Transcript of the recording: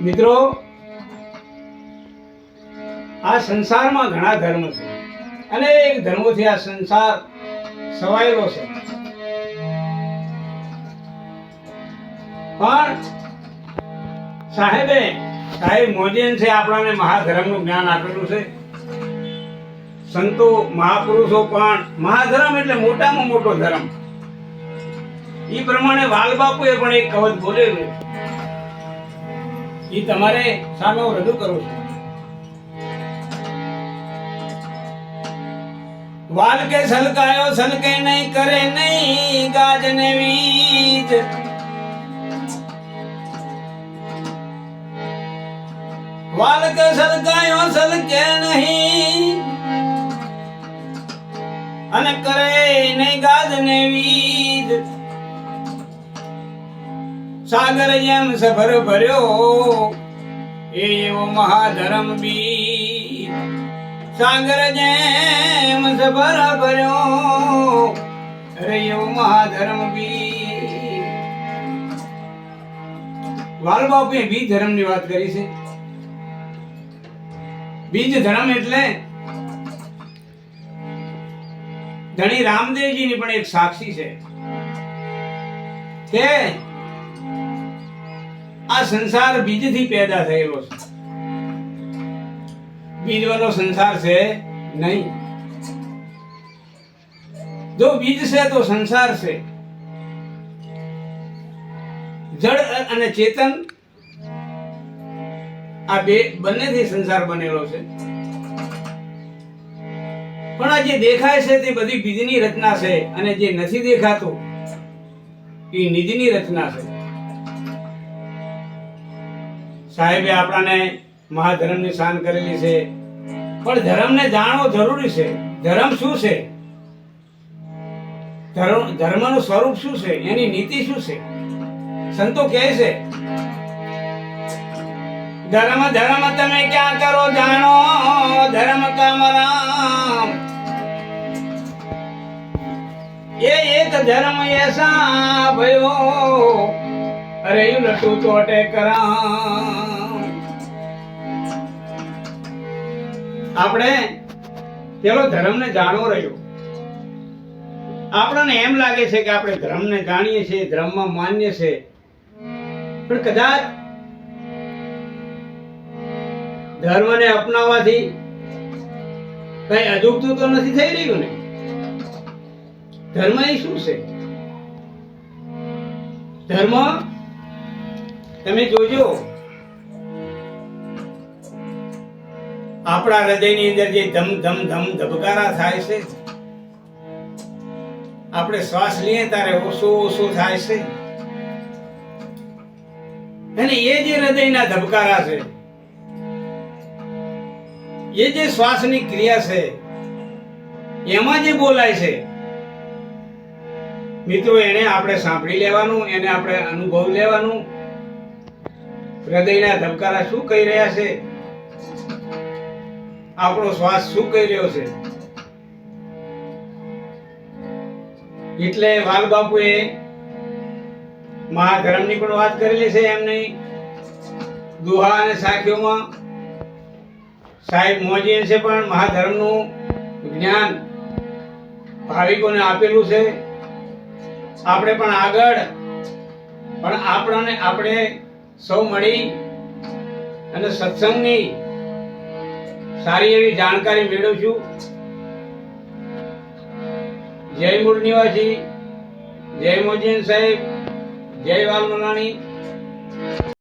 મિત્રો, આ સંસારમાં ઘણા ધર્મ છે. અનેક ધર્મોથી આ સંસાર સવાયેલો છે. પણ સાહેબ મોજીન છે આપણાને મહાધર્મનું જ્ઞાન આપેલું છે. સંતો મહાપુરુષો પણ મહાધર્મ એટલે મોટામાં મોટો ધર્મ. એ પ્રમાણે વાલબાપુએ પણ એક કવચ બોલેલું. એ તમારે સામે હું રજૂ કરું છું. વાલ કે સલકાયો સલકે નહીં, કરે નહીં ગાજને વીજ. વાલ કે સલકાયો સલકે નહીં, અને કરે નહીં ગાજને વીજ. સાગર જેમ સફર ભર્યો એ એવો મહાધર્મ બીજ. સાગર જેમ સફર ભર્યો અરે એવો મહાધર્મ બીજ. વાલબાપુએ બીજ ધર્મની વાત કરી છે. બીજ ધર્મ એટલે ધણી રામદેવજીની પણ એક સાક્ષી છે કે આ સંસાર બીજથી પેદા થયેલો છે. બીજવાનો સંસાર છે નહીં. જો બીજ છે તો સંસાર છે. જળ અને ચેતન આ બંનેથી સંસાર બનેલો છે. પણ આ જે દેખાય છે તે બધી બીજની રચના છે, અને જે નથી દેખાતું એ નિજની રચના છે. સાહેબે આપણાને મહાધર્મની શાન કરેલી છે. પણ ધર્મને જાણવો જરૂરી છે. ધર્મ શું છે? ધર્મનું સ્વરૂપ શું છે? એની નીતિ શું છે? સંતો કહે છે ધર્મ ધર્મ તમે ક્યાં કરો જાણો, ધર્મ કામ રામ. એ એક ધર્મ એસા ભયો અરે યુ લટુ ચોટે કરામ. આપણે પેલો ધર્મને જાણવો રહ્યો. આપણને એમ લાગે છે કે આપણે ધર્મને જાણીએ છીએ, ધર્મમાં માન્ય છે, પણ કદાચ ધર્મને અપનાવવાથી કઈ અજુગતું તો નથી થઈ રહ્યું ને? ધર્મ એ શું છે? ધર્મ તમે જોજો, આપણા હૃદયની અંદર જે ધમ ધમ ધમ ધબકારા થાય છે, આપણે શ્વાસ લઈએ ત્યારે ઓછો ઓછો થાય છે, અને એ જે હૃદયના ધબકારા છે, એ જે શ્વાસની ક્રિયા છે, એમાં જે બોલાય છે મિત્રો, એને આપણે સાંભળી લેવાનું, એને આપણે અનુભવ લેવાનું. હૃદયના ધબકારા શું કહી રહ્યા છે, આપણો શ્વાસ શું કહી રહ્યો છે. એટલે વાલબાપુએ મહાધર્મની પણ વાત કરેલી છે. એમની દુહા અને સાખીઓમાં સાહેબ મોજીએ પણ મહાધર્મનું જ્ઞાન ભાવિકોને આપેલું છે. આપણે પણ આગળ પણ આપણે સૌ મળી અને સત્સંગની સારી એવી જાણકારી મેળવશું. જય મૂળ નિવાસી, જય મોજીન સાહેબ, જય વાલમલાણી.